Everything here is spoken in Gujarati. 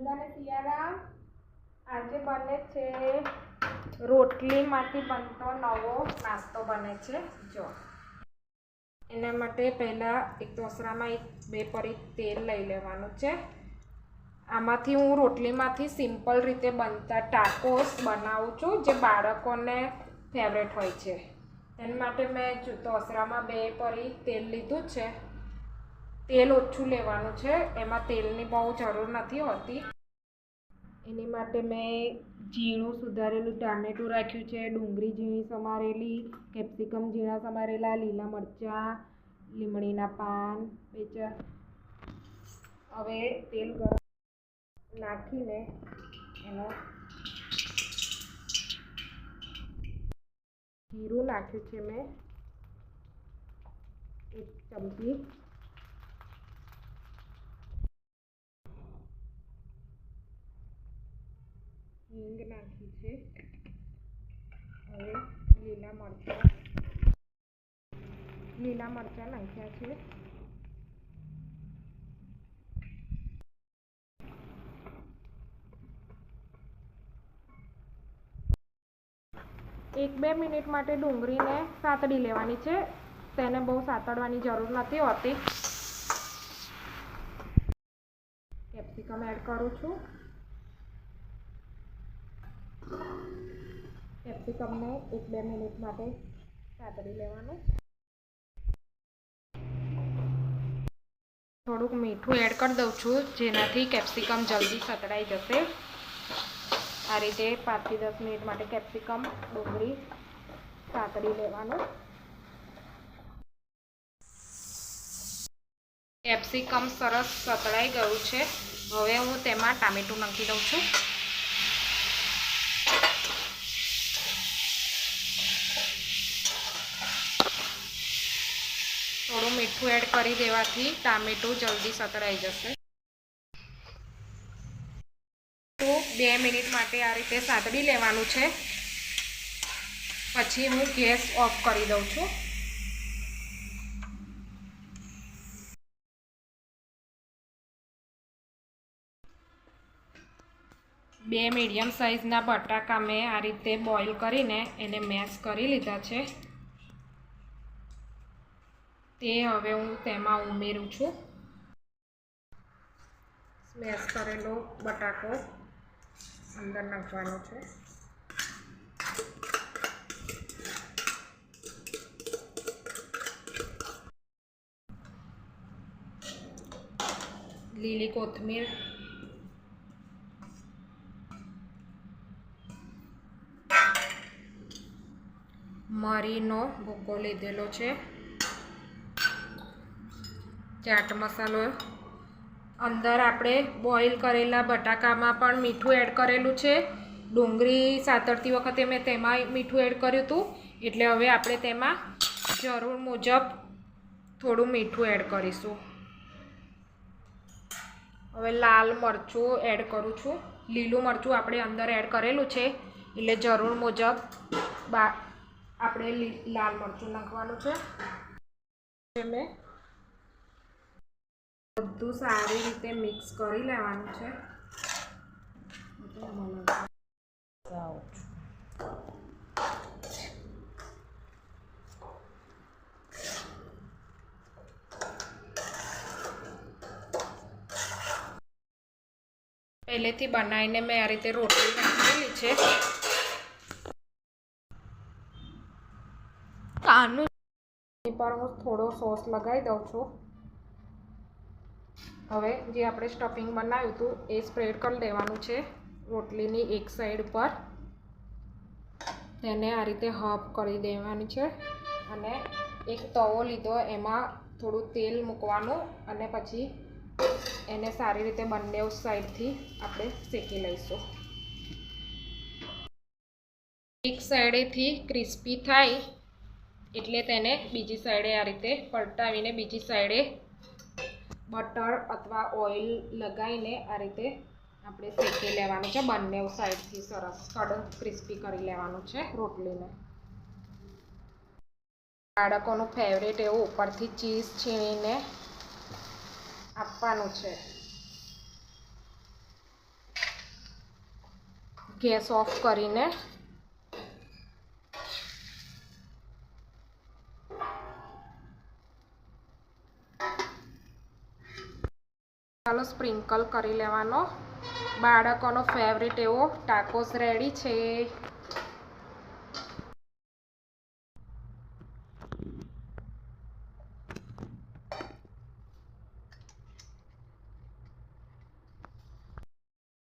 બધાને સિયારામ. આજે બને છે રોટલીમાંથી બનતો નવો નાસ્તો બને છે. જો એના માટે પહેલાં એક તોસરામાં બે પરી તેલ લઈ લેવાનું છે. આમાંથી હું રોટલીમાંથી સિમ્પલ રીતે બનતા ટાકોસ બનાવું છું, જે બાળકોને ફેવરેટ હોય છે. એના માટે મેં તોસરામાં બે પરી તેલ લીધું છે. તેલ ઓછું લેવાનું છે, એમાં તેલની બહુ જરૂર નથી હોતી. એની માટે મેં ઝીણું સુધારેલું ટામેટું રાખ્યું છે, ડુંગળી ઝીણી સમારેલી, કેપ્સિકમ ઝીણા સમારેલા, લીલા મરચાં, લીમડીના પાન, હવે તેલ ગરમ નાખીને એનો જીરું નાખ્યું છે મેં 1 ચમચી, હિંગ નાખી છે. હવે લીલા મરચાં નાખ્યા છે. એક બે મિનિટ માટે ડુંગળીને સાતળી લેવાની છે. તેને બહુ સાતળવાની જરૂર નથી હોતી. કેપ્સિકમ એડ કરું છું. કેપ્સિકમને 1-2 મિનિટ માટે સાતળી લેવાનું. થોડુંક મીઠું એડ કરી દઉં છું, જેનાથી કેપ્સિકમ જલ્દી સતળાઈ જશે. આ રીતે 5 થી 10 મિનિટ માટે કેપ્સિકમ ડુંગળી સાતળી લેવાનું. કેપ્સિકમ સરસ સતળાઈ ગયું છે. હવે હું તેમાં ટામેટું નાખી દઉં છું. થોડું મીઠું એડ કરી દેવાથી ટામેટું જલ્દી સતળાઈ જશે. તો 2 મિનિટ માટે આ રીતે સાતળી લેવાનું છે. પછી હું ગેસ ઓફ કરી દઉં છું. બે મીડિયમ સાઇઝના બટાકા મેં આ રીતે બોઇલ કરીને એને મેશ કરી લીધા છે. તે હવે હું તેમાં ઉમેરું છું. સ્મેશ કરેલો બટાકો અંદર નાખવાનો છે. લીલી કોથમીર, મરીનો ભૂકો લીધેલો છે, ચાટ મસાલો, અંદર આપણે બોઇલ કરેલા બટાકામાં પણ મીઠું એડ કરેલું છે. ડુંગળી સાતળતી વખતે મેં તેમાં મીઠું એડ કર્યું હતું, એટલે હવે આપણે તેમાં જરૂર મુજબ થોડું મીઠું એડ કરીશું. હવે લાલ મરચું એડ કરું છું. લીલું મરચું આપણે અંદર એડ કરેલું છે, એટલે જરૂર મુજબ આપણે લાલ મરચું નાખવાનું છે. મેં બધું સારી રીતે મિક્સ કરી લેવાનું છે. પહેલેથી બનાવીને મેં આ રીતે રોટલી નાખેલી છે. કાનું પર હું થોડો સોસ લગાવી દઉં છું. હવે જે આપણે સ્ટફિંગ બનાવ્યું હતું એ સ્પ્રેડ કરી દેવાનું છે રોટલીની એક સાઈડ પર. તેને આ રીતે હાફ કરી દેવાની છે અને એક તવો લીધો, એમાં થોડું તેલ મૂકવાનું અને પછી એને સારી રીતે બંને સાઈડથી આપણે શેકી લઈશું. એક સાઈડેથી ક્રિસ્પી થાય એટલે તેને બીજી સાઈડે આ રીતે પલટાવીને બીજી સાઈડે બટર અથવા ઓઇલ લગાવીને આ રીતે આપણે શેકી લેવાનું છે. બંને સાઈડથી સરસ કડક ક્રિસ્પી કરી લેવાનું છે રોટલીને. બાળકોનું ફેવરેટ એવું ઉપરથી ચીઝ છીણીને આપવાનું છે. ગેસ ઓફ કરીને ચાલો સ્પ્રિંકલ કરી લેવાનો. બાળકોનો ફેવરિટ એવો ટાકોસ રેડી છે.